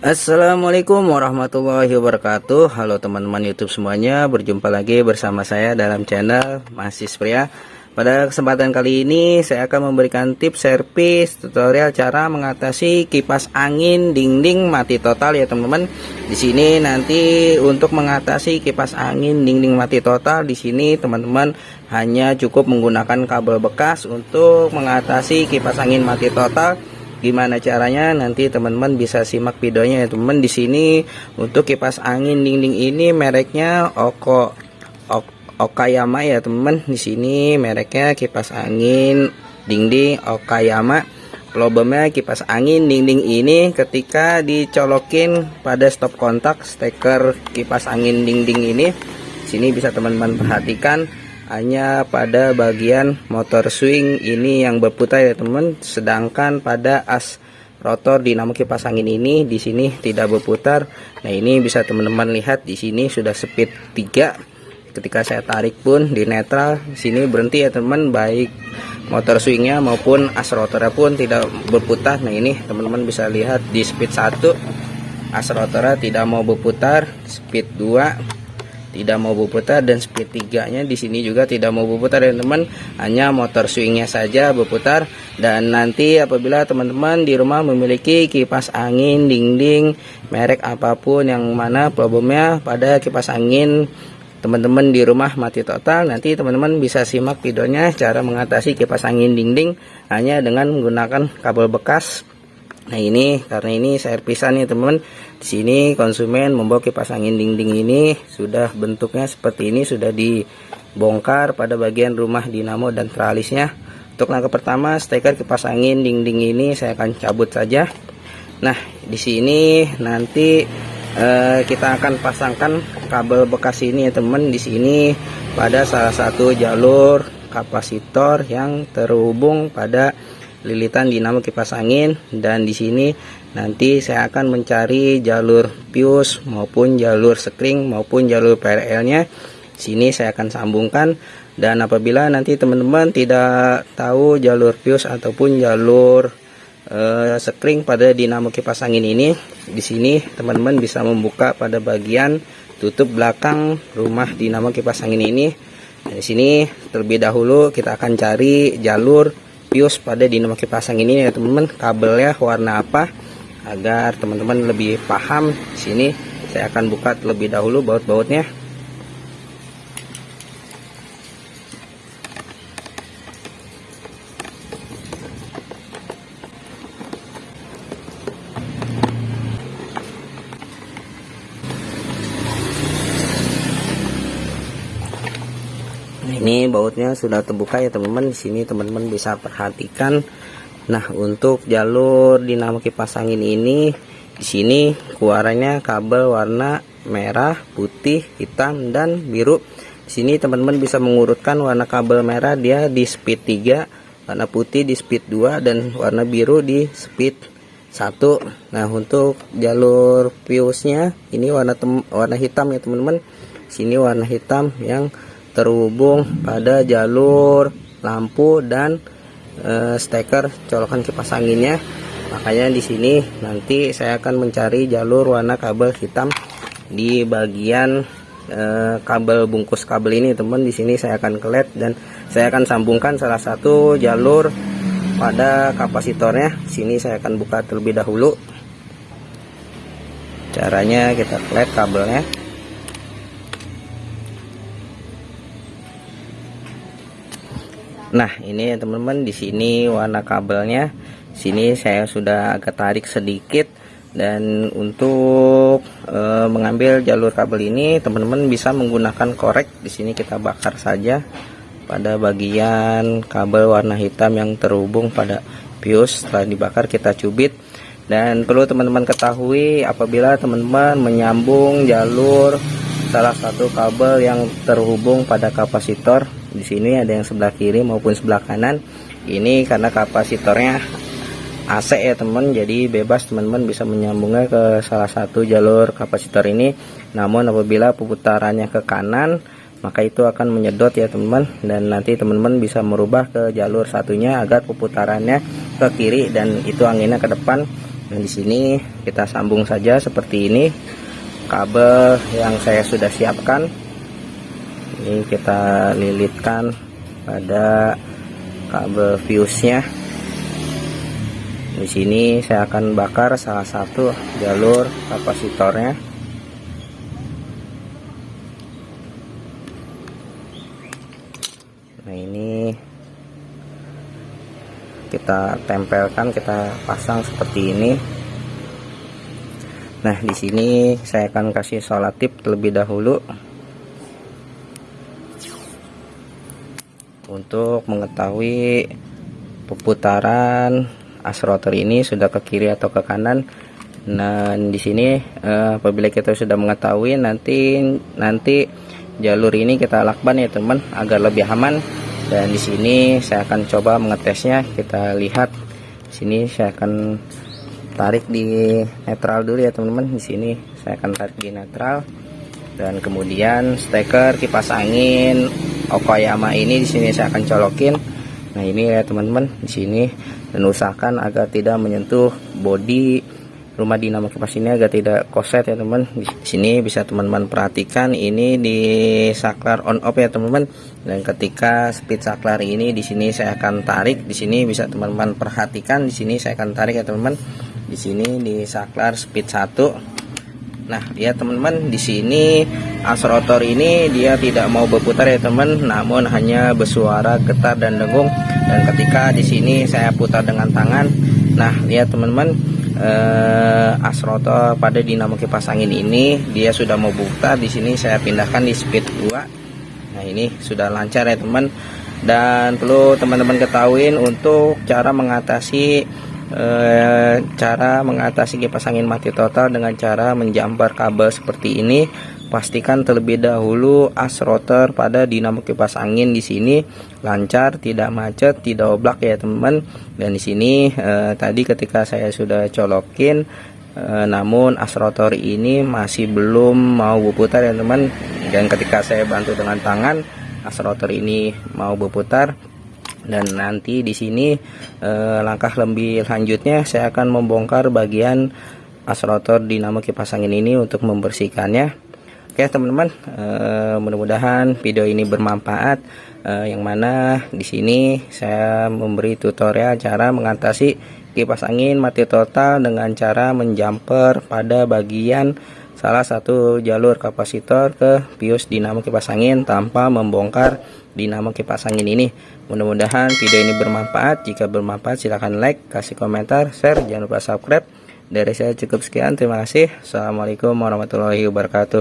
Assalamualaikum warahmatullahi wabarakatuh. Halo teman-teman YouTube semuanya, berjumpa lagi bersama saya dalam channel Mahsis Pria. Pada kesempatan kali ini saya akan memberikan tips servis tutorial cara mengatasi kipas angin dinding mati total ya teman-teman. Di sini nanti untuk mengatasi kipas angin dinding mati total, di sini teman-teman hanya cukup menggunakan kabel bekas untuk mengatasi kipas angin mati total. Gimana caranya? Nanti teman-teman bisa simak videonya ya teman-teman. Di sini untuk kipas angin dinding ini mereknya Okayama ya teman-teman. Di sini mereknya kipas angin dinding Okayama. Problemnya kipas angin dinding ini ketika dicolokin pada stop kontak steker kipas angin dinding ini, sini bisa teman-teman perhatikan hanya pada bagian motor swing ini yang berputar ya teman, sedangkan pada as rotor dinamo kipas angin ini di sini tidak berputar. Nah, ini bisa teman-teman lihat di sini sudah speed 3. Ketika saya tarik pun di netral, sini berhenti ya teman, baik motor swingnya maupun as rotornya pun tidak berputar. Nah, ini teman-teman bisa lihat di speed 1 as rotornya tidak mau berputar, speed 2 tidak mau berputar, dan speed 3-nya di sini juga tidak mau berputar ya teman, hanya motor swingnya saja berputar. Dan nanti apabila teman-teman di rumah memiliki kipas angin dinding merek apapun yang mana problemnya pada kipas angin teman-teman di rumah mati total, nanti teman-teman bisa simak videonya cara mengatasi kipas angin dinding hanya dengan menggunakan kabel bekas. Nah, ini karena ini servisan nih teman-teman. Di sini konsumen membawa kipas angin dinding ini sudah bentuknya seperti ini, sudah dibongkar pada bagian rumah dinamo dan tralisnya. Untuk langkah pertama, steker kipas angin dinding ini saya akan cabut saja. Nah, di sini nanti kita akan pasangkan kabel bekas ini ya teman. Di sini pada salah satu jalur kapasitor yang terhubung pada lilitan dinamo kipas angin, dan di sini nanti saya akan mencari jalur fuse maupun jalur sekring maupun jalur PRL-nya. Sini saya akan sambungkan, dan apabila nanti teman-teman tidak tahu jalur fuse ataupun jalur sekring pada dinamo kipas angin ini, di sini teman-teman bisa membuka pada bagian tutup belakang rumah dinamo kipas angin ini. Nah, di sini terlebih dahulu kita akan cari jalur fuse pada dinamo kipas angin ini ya teman-teman, kabelnya warna apa agar teman-teman lebih paham. Di sini saya akan buka terlebih dahulu baut-bautnya. Ini bautnya sudah terbuka ya teman-teman. Di sini teman-teman bisa perhatikan. Nah, untuk jalur dinamo kipas angin ini, di sini keluarannya kabel warna merah, putih, hitam, dan biru. Di sini teman-teman bisa mengurutkan warna kabel merah dia di speed 3, warna putih di speed 2, dan warna biru di speed 1. Nah, untuk jalur fuse-nya ini warna hitam ya teman-teman. Sini warna hitam yang terhubung pada jalur lampu dan steker colokan kipas anginnya. Makanya di sini nanti saya akan mencari jalur warna kabel hitam di bagian kabel bungkus kabel ini teman. Di sini saya akan kelet dan saya akan sambungkan salah satu jalur pada kapasitornya. Sini saya akan buka terlebih dahulu. Caranya kita kelet kabelnya. Nah, ini ya teman-teman, di sini warna kabelnya. Sini saya sudah agak tarik sedikit, dan untuk mengambil jalur kabel ini teman-teman bisa menggunakan korek. Di sini kita bakar saja pada bagian kabel warna hitam yang terhubung pada fuse. Setelah dibakar kita cubit. Dan perlu teman-teman ketahui, apabila teman-teman menyambung jalur salah satu kabel yang terhubung pada kapasitor, di sini ada yang sebelah kiri maupun sebelah kanan. Ini karena kapasitornya AC ya teman, jadi bebas teman-teman bisa menyambungnya ke salah satu jalur kapasitor ini. Namun apabila pemutarannya ke kanan, maka itu akan menyedot ya teman-teman, dan nanti teman-teman bisa merubah ke jalur satunya agar pemutarannya ke kiri dan itu anginnya ke depan. Nah, di sini kita sambung saja seperti ini kabel yang saya sudah siapkan. Ini kita lilitkan pada kabel fuse-nya. Di sini saya akan bakar salah satu jalur kapasitornya. Nah, ini kita tempelkan, kita pasang seperti ini. Nah, di sini saya akan kasih solatip terlebih dahulu untuk mengetahui perputaran as rotor ini sudah ke kiri atau ke kanan. Nah, di sini apabila kita sudah mengetahui, nanti jalur ini kita lakban ya teman, agar lebih aman. Dan di sini saya akan coba mengetesnya. Kita lihat di sini, saya akan tarik di netral dulu ya teman-teman. Di sini saya akan tarik di netral, dan kemudian steker kipas angin Okayama ini di sini saya akan colokin. Nah, ini ya teman-teman di sini, dan usahakan agar tidak menyentuh bodi rumah dinamo kipas ini, agar tidak koset ya teman. Di sini bisa teman-teman perhatikan ini di saklar on off ya teman-teman. Dan ketika speed saklar ini di sini saya akan tarik. Di sini bisa teman-teman perhatikan, di sini saya akan tarik ya teman-teman. Di sini di saklar speed 1. Nah, lihat teman-teman, di sini as rotor ini dia tidak mau berputar ya teman, namun hanya bersuara getar dan dengung. Dan ketika di sini saya putar dengan tangan, nah lihat teman-teman, as rotor pada dinamo kipas angin ini dia sudah mau berputar. Di sini saya pindahkan di speed 2. Nah, ini sudah lancar ya teman. Dan perlu teman-teman ketahuin untuk cara mengatasi kipas angin mati total dengan cara menjamper kabel seperti ini. Pastikan terlebih dahulu as rotor pada dinamo kipas angin di sini lancar, tidak macet, tidak oblak ya teman. Dan di sini tadi ketika saya sudah colokin, namun as rotor ini masih belum mau berputar ya teman. Dan ketika saya bantu dengan tangan, as rotor ini mau berputar. Dan nanti di sini langkah lebih lanjutnya saya akan membongkar bagian as rotor dinamo kipas angin ini untuk membersihkannya. Oke teman-teman, mudah-mudahan video ini bermanfaat. Yang mana di sini saya memberi tutorial cara mengatasi kipas angin mati total dengan cara menjamper pada bagian salah satu jalur kapasitor ke fuse dinamo kipas angin tanpa membongkar dinamo kipas angin ini. Mudah-mudahan video ini bermanfaat. Jika bermanfaat silahkan like, kasih komentar, share, jangan lupa subscribe. Dari saya cukup sekian, terima kasih. Assalamualaikum warahmatullahi wabarakatuh.